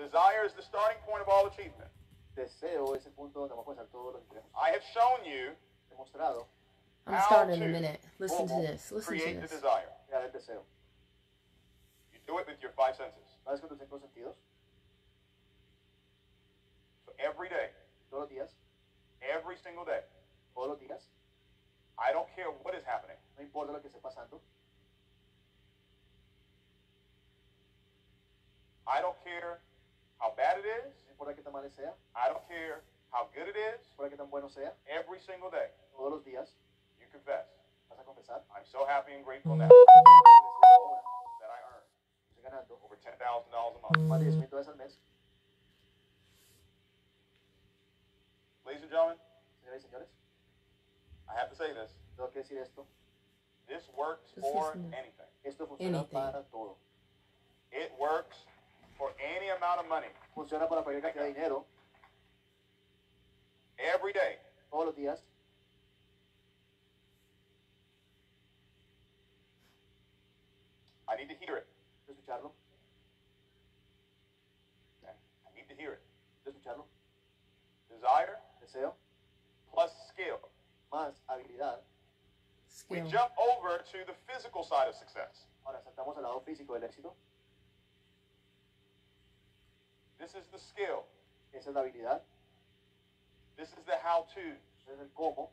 Desire is the starting point of all achievement. Deseo es el punto donde vamos a pasar todo lo que queremos. I have shown you Demostrado I'm starting in a minute. Listen to this. Listen to create the this. desire. crear el deseo. You do it with your 5 senses. ¿Lo haces con tus 5 sentidos? So every day, Todos los días, every single day, todos los días, I don't care what is happening. no importa lo que esté pasando, I don't care how bad it is. no importa qué tan mal sea, I don't care how good it is. no importa qué tan bueno sea, Every single day, todos los días you confess, vas a confesar, I'm so happy and grateful now agradecido ahora, that I earn estoy ganando over $10,000 a month. más de $10,000 al mes. Ladies and gentlemen, Señoras y señores, I have to say this. tengo que decir esto. This works Just for listen. anything. Esto funciona Anything. para todo. It works for any amount of money. Funciona para cualquier cantidad de dinero, Every day. todos los días. I need to hear it. Quiero escucharlo, Okay? I need to hear it. quiero escucharlo. Desire Deseo plus skill. más habilidad. We Skill. jump over to the physical side of success. Ahora saltamos al lado físico del éxito. This is the skill. Esa es la habilidad. This is the how-to. Ese es el cómo.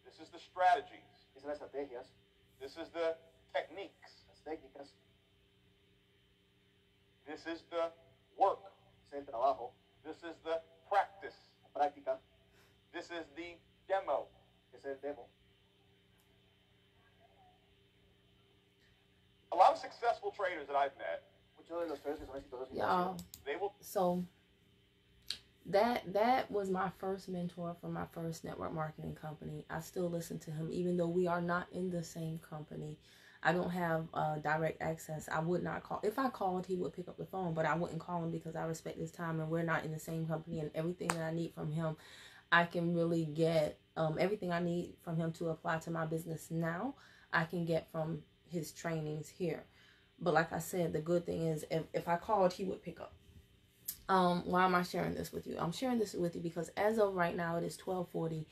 This is the strategies. Esas son las estrategias, This is the techniques. las técnicas. This is the work. Ese es el trabajo, This is the practice. la práctica. This is the demo. Ese es el demo. A lot of successful traders that I've met, Muchos de los traders que son exitosos en Y'all, inversión, they will so that was my first mentor from my first network marketing company. I still listen to him, even though we are not in the same company. I don't have direct access. I would not call. If I called, he would pick up the phone, but I wouldn't call him because I respect his time, and we're not in the same company. And everything that I need from him, I can really get everything I need from him to apply to my business now. I can get from his trainings here. But like I said, the good thing is if I called, he would pick up. Why am I sharing this with you? I'm sharing this with you because as of right now, it is 12:40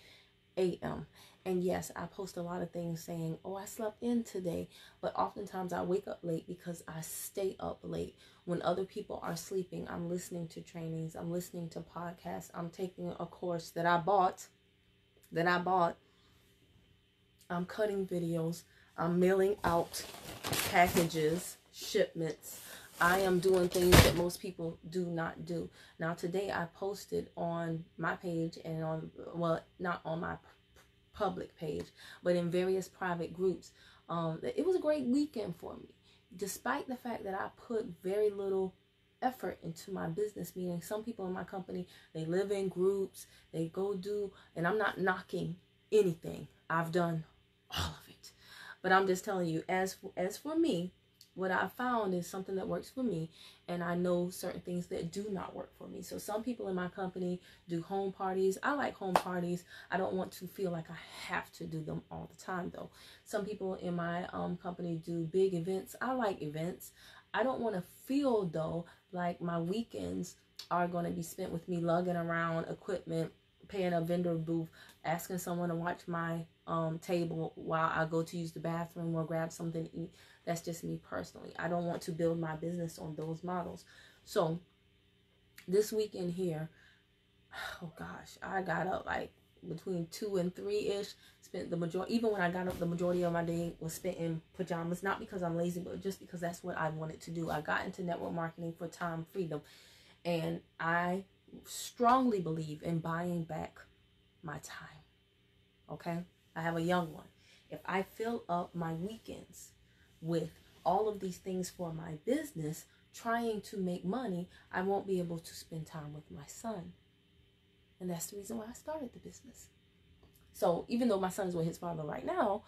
a.m. And yes, I post a lot of things saying, oh, I slept in today. But oftentimes I wake up late because I stay up late. When other people are sleeping, I'm listening to trainings. I'm listening to podcasts. I'm taking a course that I bought. I'm cutting videos. I'm mailing out packages, shipments. I am doing things that most people do not do. Now, today I posted on my page and on, well, not on my public page, but in various private groups. It was a great weekend for me, despite the fact that I put very little effort into my business. Meaning some people in my company, they live in groups, they go do, and I'm not knocking anything. I've done all of it. But I'm just telling you, as for me, what I found is something that works for me, and I know certain things that do not work for me. So some people in my company do home parties. I like home parties. I don't want to feel like I have to do them all the time, though. Some people in my company do big events. I like events. I don't want to feel, though, like my weekends are going to be spent with me lugging around equipment, paying a vendor booth, asking someone to watch my table while I go to use the bathroom or grab something to eat. That's just me personally. I don't want to build my business on those models. So this weekend here, oh gosh, I got up like between 2 and 3-ish. Spent the majority, even when I got up, the majority of my day was spent in pajamas. Not because I'm lazy, but just because that's what I wanted to do. I got into network marketing for time freedom. And I strongly believe in buying back my time. Okay? I have a young one. If I fill up my weekends with all of these things for my business, trying to make money, I won't be able to spend time with my son. And that's the reason why I started the business. So even though my son is with his father right now,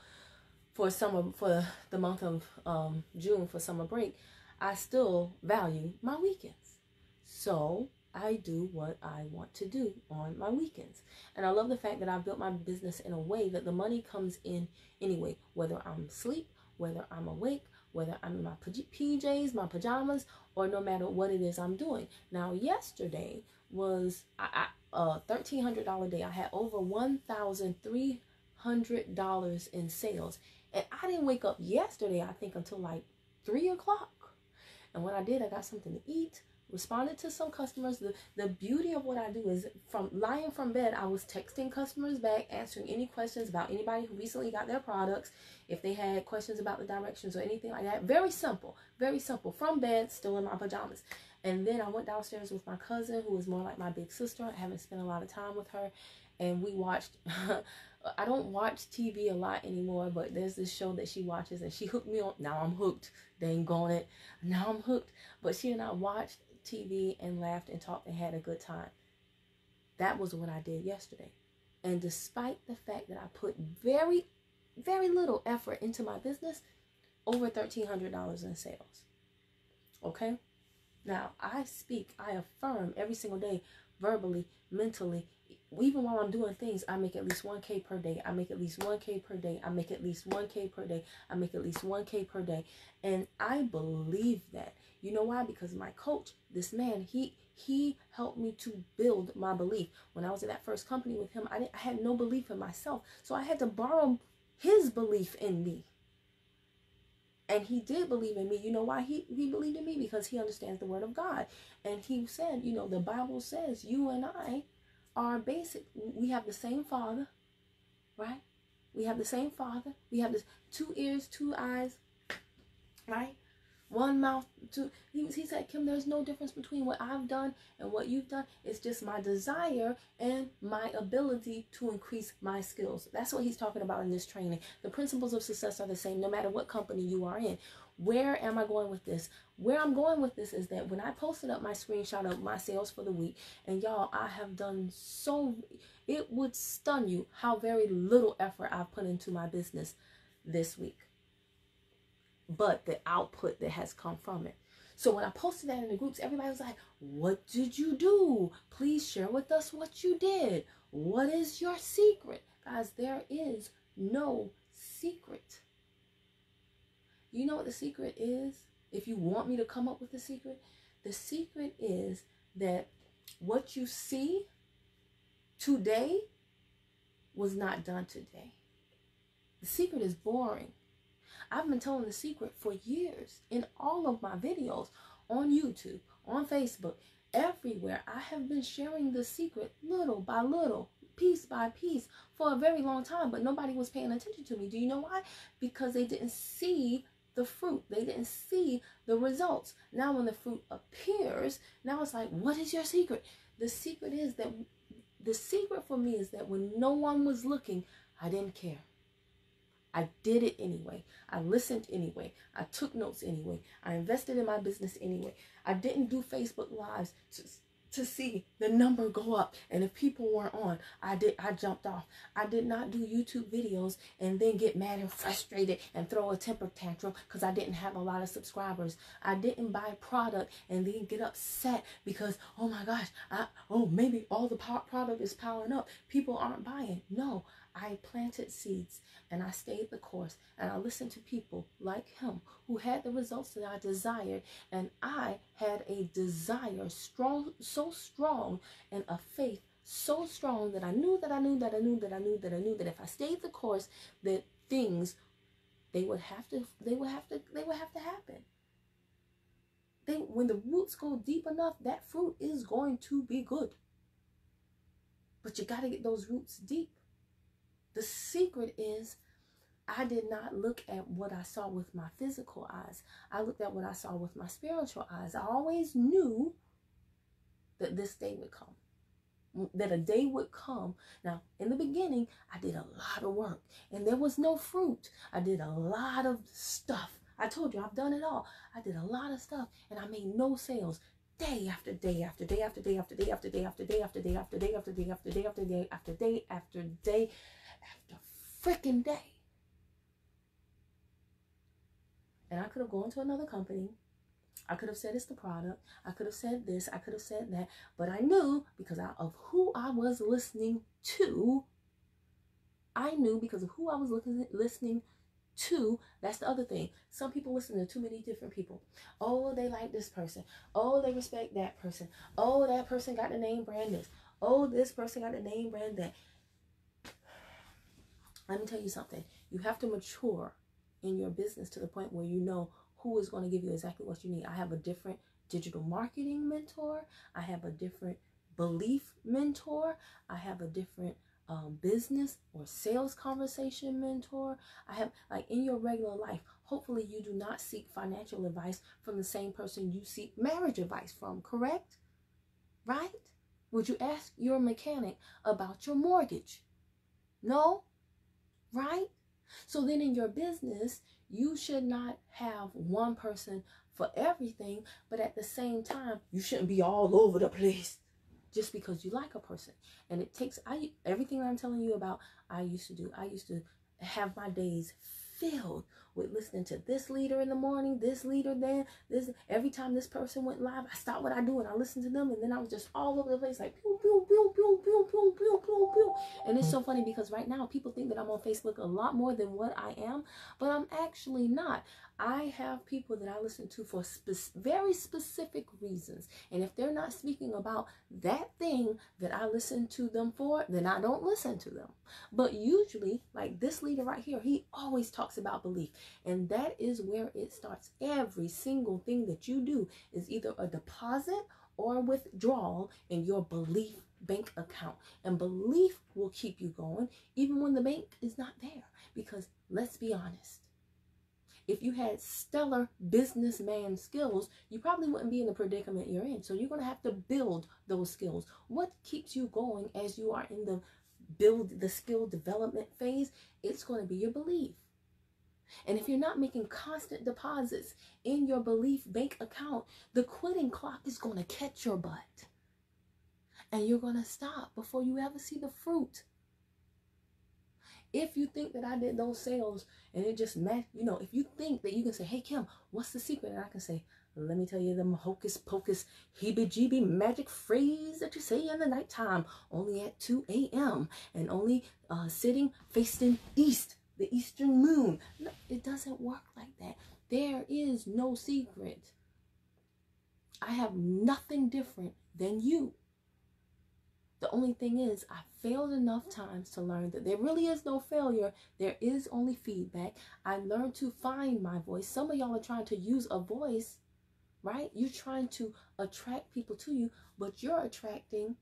for the month of June, for summer break, I still value my weekends. So I do what I want to do on my weekends. And I love the fact that I've built my business in a way that the money comes in anyway, whether I'm asleep, whether I'm awake, whether I'm in my PJs, my pajamas, or no matter what it is I'm doing. Now, yesterday was a $1,300 day. I had over $1,300 in sales. And I didn't wake up yesterday, I think, until like 3 o'clock. And when I did, I got something to eat, responded to some customers. The beauty of what I do is, from lying from bed, I was texting customers back, answering any questions about anybody who recently got their products, if they had questions about the directions or anything like that. Very simple, from bed, still in my pajamas. And then I went downstairs with my cousin, who is more like my big sister. I haven't spent a lot of time with her. And we watched, I don't watch TV a lot anymore, but there's this show that she watches and she hooked me on. Now I'm hooked. Dang on it. Now I'm hooked. But she and I watched TV and laughed and talked and had a good time. That was what I did yesterday. And despite the fact that I put very, very little effort into my business, over $1,300 in sales. Okay? Now, I affirm every single day, verbally, mentally. Even while I'm doing things, I make at least 1K per day. I make at least 1K per day. I make at least 1K per day. I make at least 1K per day. And I believe that. You know why? Because my coach, this man, he helped me to build my belief. When I was in that first company with him, I had no belief in myself. So I had to borrow his belief in me. And he did believe in me. You know why he believed in me? Because he understands the word of God. And he said, you know, the Bible says you and I are basic. We have the same Father, right? We have the same Father. We have this 2 ears, 2 eyes, right? 1 mouth, 2. He said, Kim, there's no difference between what I've done and what you've done. It's just my desire and my ability to increase my skills. That's what he's talking about in this training. The principles of success are the same no matter what company you are in. Where am I going with this? Where I'm going with this is that when I posted up my screenshot of my sales for the week, and y'all, I have done so, it would stun you how very little effort I've put into my business this week. But the output that has come from it. So when I posted that in the groups, everybody was like, what did you do? Please share with us what you did. What is your secret? Guys, there is no secret. You know what the secret is? If you want me to come up with the secret is that what you see today was not done today. The secret is boring. I've been telling the secret for years in all of my videos on YouTube, on Facebook, everywhere. I have been sharing the secret little by little, piece by piece for a very long time, but nobody was paying attention to me. Do you know why? Because they didn't see the fruit. They didn't see the results. Now when the fruit appears, now it's like, what is your secret? The secret for me is that when no one was looking, I didn't care. I did it anyway. I listened anyway. I took notes anyway. I invested in my business anyway. I didn't do Facebook Lives to see the number go up. And if people weren't on, I jumped off. I did not do YouTube videos and then get mad and frustrated and throw a temper tantrum because I didn't have a lot of subscribers. I didn't buy product and then get upset because, oh my gosh, maybe all the product is piling up. People aren't buying. No, I planted seeds and I stayed the course and I listened to people like him who had the results that I desired, and I had a desire so strong and a faith so strong that I knew that if I stayed the course, that things they would have to happen. When the roots go deep enough, that fruit is going to be good. But you got to get those roots deep. The secret is I did not look at what I saw with my physical eyes. I looked at what I saw with my spiritual eyes. I always knew that this day would come, that a day would come. Now, in the beginning, I did a lot of work and there was no fruit. I did a lot of stuff. I told you, I've done it all. I did a lot of stuff and I made no sales. Day after day after day after day after day after day after day after day after day after day after day after day after day after day after freaking day. And I could have gone to another company. I could have said it's the product. I could have said this. I could have said that. But I knew because of who I was listening to. I knew because of who I was listening Two, that's the other thing. Some people listen to too many different people. Oh, they like this person. Oh, they respect that person. Oh, that person got the name brand this. Oh, this person got the name brand that. Let me tell you something. You have to mature in your business to the point where you know who is going to give you exactly what you need. I have a different digital marketing mentor. I have a different belief mentor. I have a different business or sales conversation mentor. I have, like, in your regular life, hopefully you do not seek financial advice from the same person you seek marriage advice from, correct? Right? Would you ask your mechanic about your mortgage? No? Right? So then in your business, you should not have one person for everything, but at the same time, you shouldn't be all over the place just because you like a person. And it takes, everything I'm telling you about, I used to do. I used to have my days filled with listening to this leader in the morning, this leader then, this. Every time this person went live, I stopped what I do and I listened to them, and then I was just all over the place, like pew pew pew pew pew pew pew pew pew. And it's so funny because right now people think that I'm on Facebook a lot more than what I am, but I'm actually not. I have people that I listen to for very specific reasons, and if they're not speaking about that thing that I listen to them for, then I don't listen to them. But usually, like this leader right here, he always talks about belief, and that is where it starts. Every single thing that you do is either a deposit or withdrawal in your belief bank account, and belief will keep you going even when the bank is not there. Because let's be honest, if you had stellar businessman skills, you probably wouldn't be in the predicament you're in. So you're going to have to build those skills. What keeps you going as you are in the skill development phase? It's going to be your belief. And if you're not making constant deposits in your belief bank account, the quitting clock is going to catch your butt. And you're going to stop before you ever see the fruit. If you think that I did those sales and it just met, if you think that you can say, hey, Kim, what's the secret? And I can say, let me tell you them hocus pocus, heebie-jeebie magic phrase that you say in the nighttime, only at 2 a.m. and only sitting facing east, the eastern moon. No, it doesn't work like that. There is no secret. I have nothing different than you. The only thing is, I failed enough times to learn that there really is no failure. There is only feedback. I learned to find my voice. Some of y'all are trying to use a voice, right? You're trying to attract people to you, but you're attracting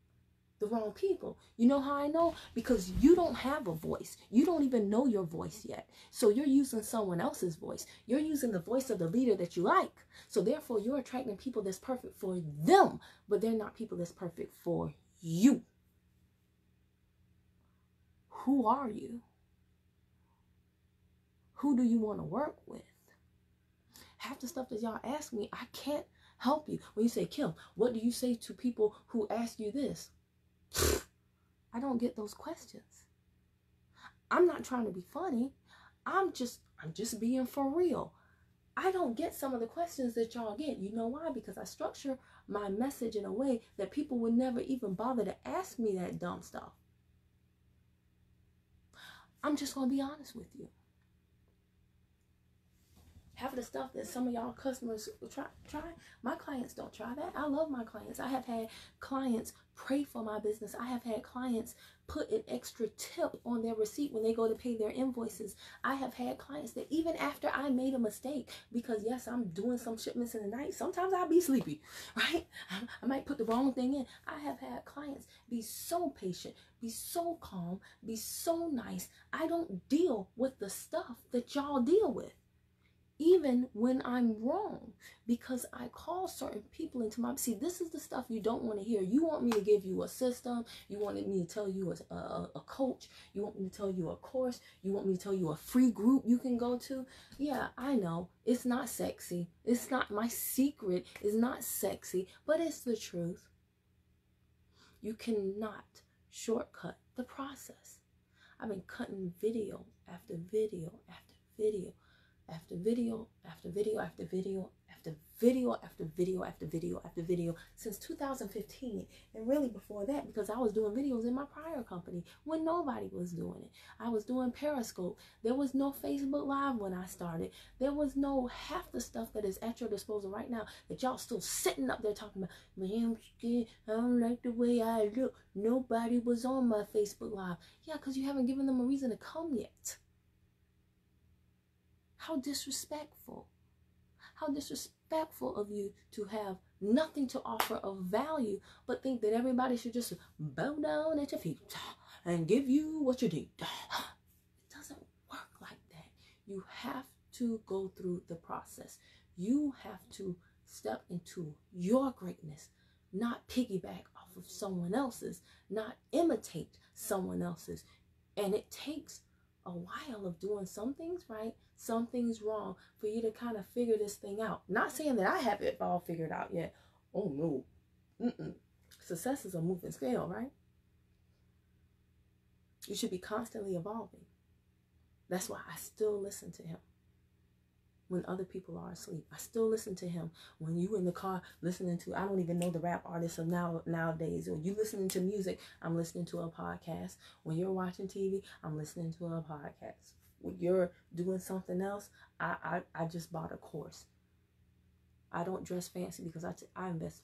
the wrong people. You know how I know? Because you don't have a voice. You don't even know your voice yet. So you're using someone else's voice. You're using the voice of the leader that you like. So therefore, you're attracting people that's perfect for them, but they're not people that's perfect for you. Who are you? Who do you want to work with? Half the stuff that y'all ask me, I can't help you. When you say, Kim, what do you say to people who ask you this? I don't get those questions. I'm not trying to be funny. I'm just being for real. I don't get some of the questions that y'all get. You know why? Because I structure my message in a way that people would never even bother to ask me that dumb stuff. I'm just going to be honest with you. Half of the stuff that some of y'all customers try, my clients don't try that. I love my clients. I have had clients pray for my business. I have had clients put an extra tip on their receipt when they go to pay their invoices. I have had clients that even after I made a mistake, because yes, I'm doing some shipments in the night, sometimes I'll be sleepy, right? I might put the wrong thing in. I have had clients be so patient, be so calm, be so nice. I don't deal with the stuff that y'all deal with, even when I'm wrong, because I call certain people into my, see, this is the stuff you don't want to hear. You want me to give you a system. You wanted me to tell you a coach. You want me to tell you a course. You want me to tell you a free group you can go to. Yeah, I know it's not sexy. It's not, my secret is not sexy, but it's the truth. You cannot shortcut the process. I've been cutting video after video after video after video after video after video after video after video after video after video since 2015. And really before that, because I was doing videos in my prior company when nobody was doing it. I was doing Periscope. There was no Facebook Live when I started. There was no half the stuff that is at your disposal right now that y'all still sitting up there talking about, man, I'm scared, I don't like the way I look. Nobody was on my Facebook Live. Yeah, because you haven't given them a reason to come yet. How disrespectful. How disrespectful of you to have nothing to offer of value, but think that everybody should just bow down at your feet and give you what you need. It doesn't work like that. You have to go through the process. You have to step into your greatness, not piggyback off of someone else's, not imitate someone else's. And it takes a while of doing some things right, some things wrong, for you to kind of figure this thing out. Not saying that I have it all figured out yet. Oh no. Success is a moving scale, right? You should be constantly evolving. That's why I still listen to him when other people are asleep. I still listen to him when you in the car listening to, I don't even know the rap artists of nowadays, or you listening to music, I'm listening to a podcast. When you're watching TV, I'm listening to a podcast. When you're doing something else, I just bought a course. I don't dress fancy because I invest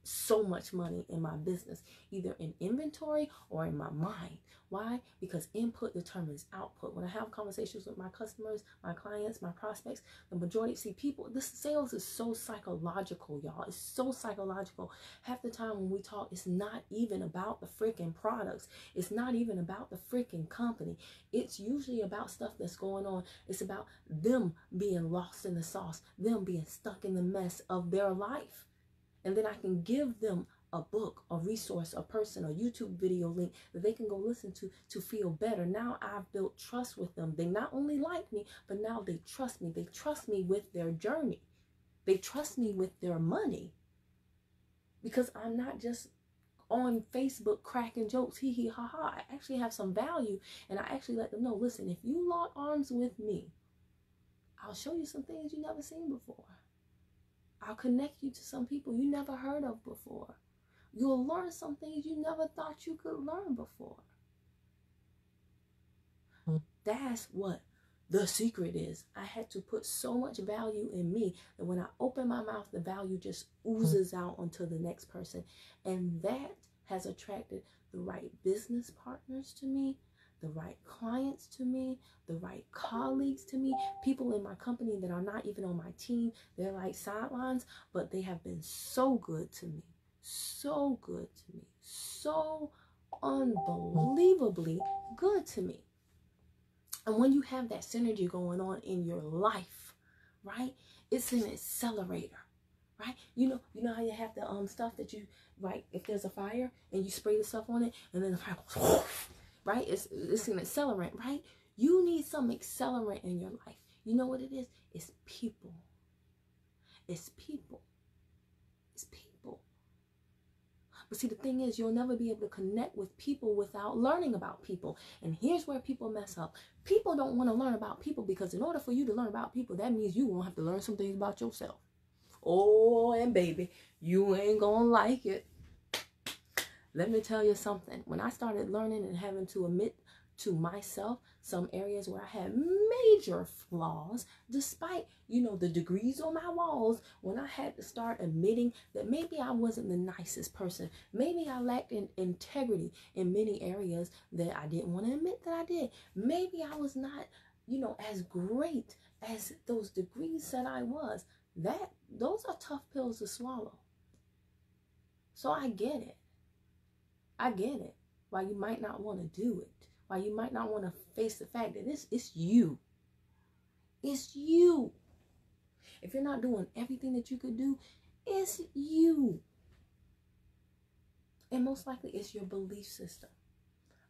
so much money in my business, either in inventory or in my mind. Why? Because input determines output. When I have conversations with my customers, my clients, my prospects, the majority, see, people, this sales is so psychological, y'all. It's so psychological. Half the time when we talk, it's not even about the freaking products. It's not even about the freaking company. It's usually about stuff that's going on. It's about them being lost in the sauce, them being stuck in the mess of their life. And then I can give them a book, a resource, a person, a YouTube video link that they can go listen to feel better. Now I've built trust with them. They not only like me, but now they trust me. They trust me with their journey. They trust me with their money. Because I'm not just on Facebook cracking jokes, hee hee ha ha. I actually have some value, and I actually let them know, listen, if you lock arms with me, I'll show you some things you never seen before. I'll connect you to some people you never heard of before. You'll learn some things you never thought you could learn before. That's what the secret is. I had to put so much value in me that when I open my mouth, the value just oozes out onto the next person. And that has attracted the right business partners to me, the right clients to me, the right colleagues to me, people in my company that are not even on my team. They're like sidelines, but they have been so good to me, so good to me, so unbelievably good to me. And when you have that synergy going on in your life, right, it's an accelerator, right? You know how you have the stuff that you, right, if there's a fire and you spray the stuff on it and then the fire goes, right? It's an accelerant, right? You need some accelerant in your life. You know what it is? It's people. It's people. It's people. But see, the thing is, you'll never be able to connect with people without learning about people. And here's where people mess up. People don't want to learn about people because in order for you to learn about people, that means you won't have to learn some things about yourself. Oh, and baby, you ain't gonna like it. Let me tell you something. When I started learning and having to admit to myself some areas where I had major flaws, despite, the degrees on my walls, when I had to start admitting that maybe I wasn't the nicest person, maybe I lacked in integrity in many areas that I didn't want to admit that I did. Maybe I was not, as great as those degrees said I was. Those are tough pills to swallow. So I get it. I get it. Why you might not want to do it. Why you might not want to face the fact that it's you. It's you. If you're not doing everything that you could do, it's you. And most likely it's your belief system.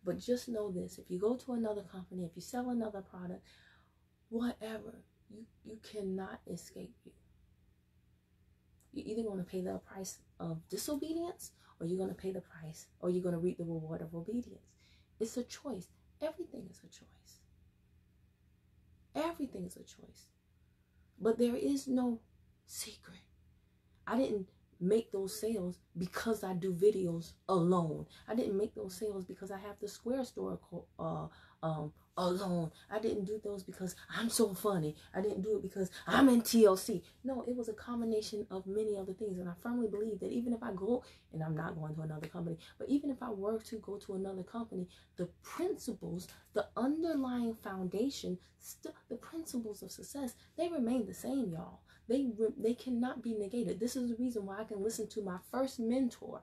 But just know this. If you go to another company, if you sell another product, whatever, you cannot escape you. You're either going to pay the price of disobedience, or you're going to pay the price, or you're going to reap the reward of obedience. It's a choice. Everything is a choice. Everything is a choice. But there is no secret. I didn't make those sales because I do videos alone. I didn't make those sales because I have the Square store alone. I didn't do those because I'm so funny. I didn't do it because I'm in TLC. No, it was a combination of many other things. And I firmly believe that even if I go, and I'm not going to another company, but even if I were to go to another company, the principles, the underlying foundation, the principles of success, they remain the same, y'all. They cannot be negated. This is the reason why I can listen to my first mentor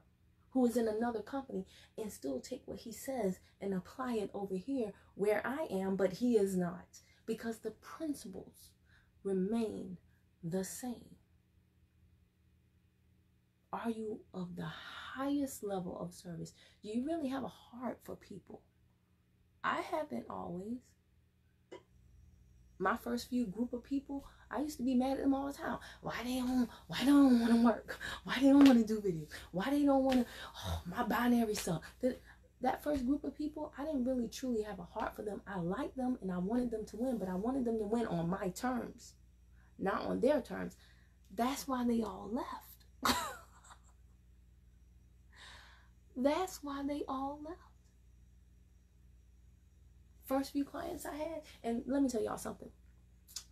who is in another company and still take what he says and apply it over here where I am, but he is not, because the principles remain the same. Are you of the highest level of service? Do you really have a heart for people? I haven't always. My first few group of people, I used to be mad at them all the time. Why they don't want to work? Why they don't want to do videos? Why they don't want to, my binary stuff. That first group of people, I didn't really truly have a heart for them. I liked them and I wanted them to win, but I wanted them to win on my terms, not on their terms. That's why they all left. That's why they all left. First few clients I had, and let me tell y'all something.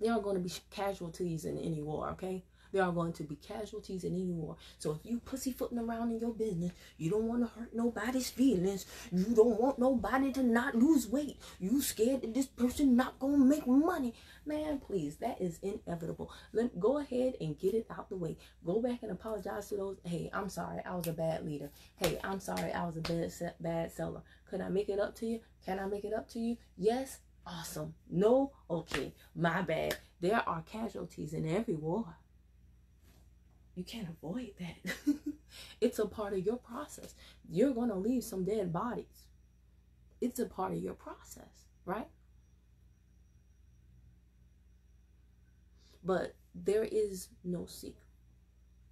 There are going to be casualties in any war, okay? There are going to be casualties in any war. So if you pussyfooting around in your business, you don't want to hurt nobody's feelings. You don't want nobody to not lose weight. You scared that this person not going to make money. Man, please, that is inevitable. Go ahead and get it out the way. Go back and apologize to those. Hey, I'm sorry, I was a bad leader. Hey, I'm sorry, I was a bad seller. Could I make it up to you? Can I make it up to you? Yes. Awesome. No? Okay. My bad. There are casualties in every war. You can't avoid that. It's a part of your process. You're going to leave some dead bodies. It's a part of your process, right? But there is no secret.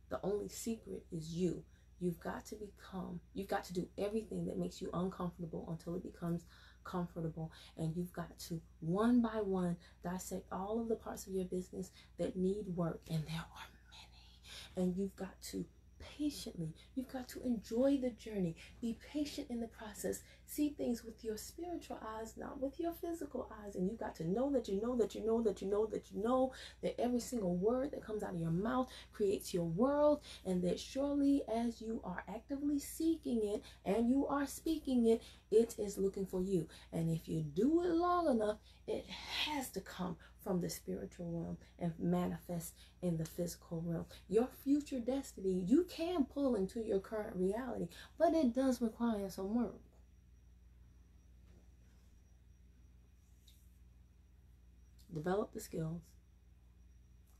The only secret is you. You've got to do everything that makes you uncomfortable until it becomes comfortable. And you've got to, one by one, dissect all of the parts of your business that need work. And there are many. And you've got to patiently, you've got to enjoy the journey. Be patient in the process. See things with your spiritual eyes, not with your physical eyes. And you've got to know that you know that you know that you know that you know that every single word that comes out of your mouth creates your world, and that surely as you are actively seeking it and you are speaking it, it is looking for you. And if you do it long enough, it has to come from the spiritual realm and manifest in the physical realm. Your future destiny, you can pull into your current reality, but it does require some work. Develop the skills,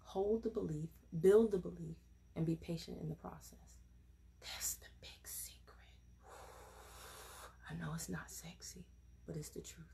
hold the belief, build the belief, and be patient in the process. That's the big secret. I know it's not sexy, but it's the truth.